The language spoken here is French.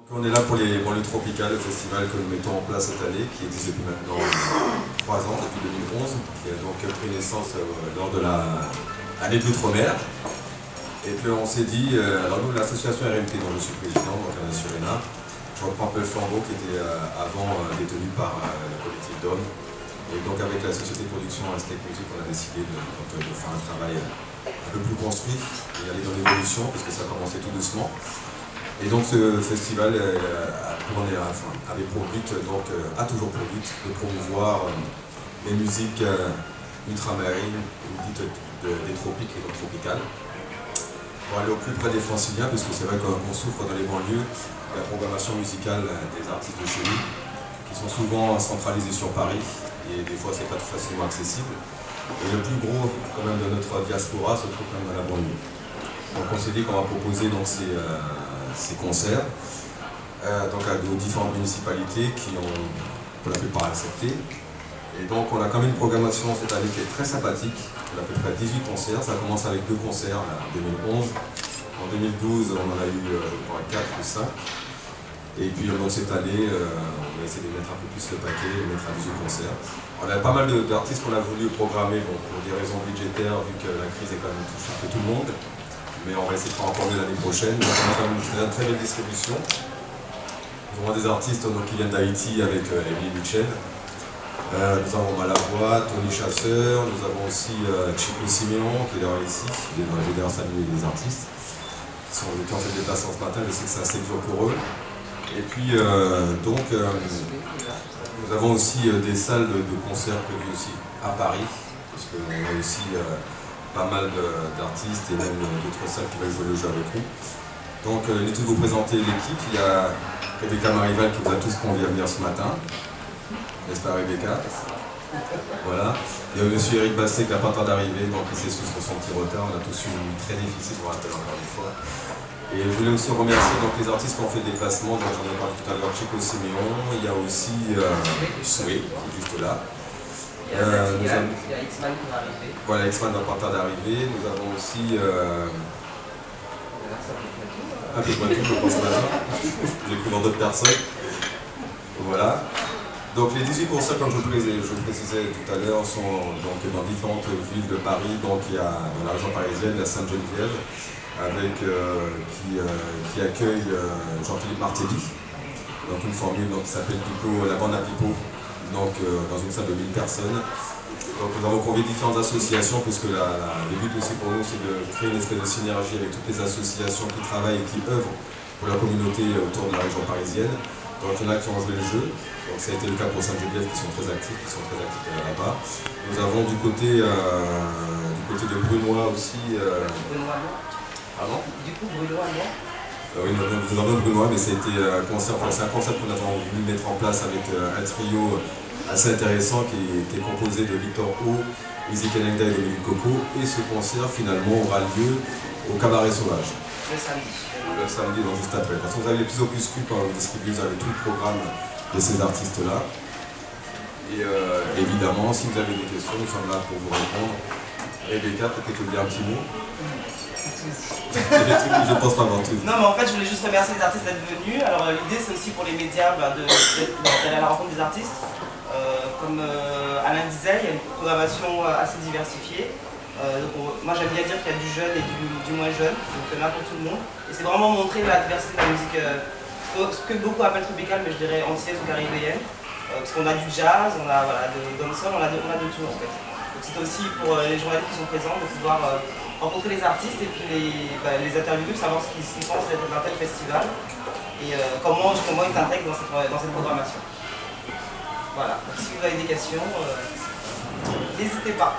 On est là pour les banlieues tropicales, le festival que nous mettons en place cette année, qui existe depuis maintenant 3 ans, depuis 2011, qui a donc pris naissance lors de l'année de l'outre-mer. Et puis on s'est dit, alors nous l'association RMT dont je suis président, donc à Suréna, je reprends un peu le flambeau qui était avant détenu par le collectif d'hommes. Et donc avec la société de production Aztec Music, on a décidé de faire un travail un peu plus construit et aller dans l'évolution, parce que ça a commencé tout doucement. Et donc ce festival avait pour but, a toujours pour but de promouvoir les musiques ultramarines, dites des tropiques et donc tropicales, pour aller au plus près des franciliens, parce que c'est vrai qu'on souffre dans les banlieues de la programmation musicale des artistes de chez nous, qui sont souvent centralisés sur Paris, et des fois c'est pas tout facilement accessible. Et le plus gros quand même de notre diaspora se trouve quand même dans la banlieue. Donc on s'est dit qu'on va proposer donc ces concerts à nos différentes municipalités qui ont pour la plupart accepté. Et donc on a quand même une programmation cette année qui est très sympathique. On a à peu près 18 concerts, ça commence avec 2 concerts là, en 2011. En 2012 on en a eu je crois 4 ou 5. Et puis donc cette année on va essayer de mettre un peu plus le paquet, de mettre à 18 concerts. On a pas mal d'artistes qu'on a voulu programmer pour des raisons budgétaires vu que la crise est quand même touchée un peu tout le monde. Mais on va essayer de faire encore mieux l'année prochaine. Donc on a quand même une très belle distribution. Nous avons des artistes qui viennent d'Haïti avec Émilie Mitchell. Nous avons Malavoie, Tony Chasseur, nous avons aussi Chico Siméon qui est d'ailleurs ici. J'ai d'ailleurs salué les artistes qui ont fait le déplacement ce matin, je sais que c'est assez dur pour eux. Et puis nous avons aussi des salles de concert prévues aussi à Paris, parce qu'on a aussi pas mal d'artistes et même d'autres salles qui veulent jouer le jeu avec nous. Donc l'inutile de vous présenter l'équipe, il y a Rebecca Marival qui vous a tous conviés à venir ce matin. N'est-ce pas Rebecca? Voilà. Il y a monsieur Eric Basset qui n'a pas le temps d'arriver, donc il s'excuse pour son petit retard. On a tous eu une très difficile, pour rappel encore une fois. Et je voulais aussi remercier donc, les artistes qui ont fait des déplacements, donc j'en ai parlé tout à l'heure, Chico Siméon, il y a aussi Soué, qui est juste là. Il y a X-Man qui va arriver. Voilà, X-Man n'a pas le temps d'arriver. Nous avons aussi un peu de voiture, je pense maintenant. J'ai cru dans d'autres personnes. Voilà. Donc les 18 concerts, comme je vous précisais tout à l'heure, sont donc, dans différentes villes de Paris. Donc il y a dans la région parisienne, la Sainte-Geneviève, avec qui accueille Jean-Philippe Martelly. Donc une formule qui s'appelle la bande à Pipo. Donc dans une salle de 1000 personnes. Donc nous avons convié différentes associations, puisque le but aussi pour nous c'est de créer une espèce de synergie avec toutes les associations qui travaillent et qui œuvrent pour la communauté autour de la région parisienne. Donc il y en a qui ont joué le jeu, donc ça a été le cas pour Sainte-Geneviève qui sont très actifs là-bas. Nous avons du côté de Brunois aussi. Brunois non. Pardon? Du coup Brunois non. Oui, nous avons Brunois, mais ça a été un concept que nous avons voulu mettre en place avec un trio assez intéressant qui est composé de Victor O, Izzy Kenenda et Dominique Coco. Et ce concert finalement aura lieu au Cabaret Sauvage. Le samedi. Le samedi, donc juste après. Parce que vous avez les plus opuscules quand vous distribuez, vous avez tout le programme de ces artistes-là. Et évidemment, si vous avez des questions, nous sommes là pour vous répondre. Rebecca, peut-être que vous dire un petit mot. Je pense pas avant tout. Non mais en fait je voulais juste remercier les artistes d'être venus. Alors l'idée c'est aussi pour les médias d'aller à la rencontre des artistes. Comme Alain disait, il y a une programmation assez diversifiée. Moi j'aime bien dire qu'il y a du jeune et du moins jeune, donc il y en a pour tout le monde. Et c'est vraiment montrer la diversité de la musique, ce que beaucoup appellent tropicale, mais je dirais antillaise ou caribéenne. Parce qu'on a du jazz, on a de dancehall, on a de tout en fait. Donc c'est aussi pour les journalistes qui sont présents de pouvoir rencontrer les artistes et puis les interviewer, savoir ce qu'ils pensent d'un tel festival et comment ils s'intègrent dans cette programmation. Voilà, donc si vous avez des questions, n'hésitez pas.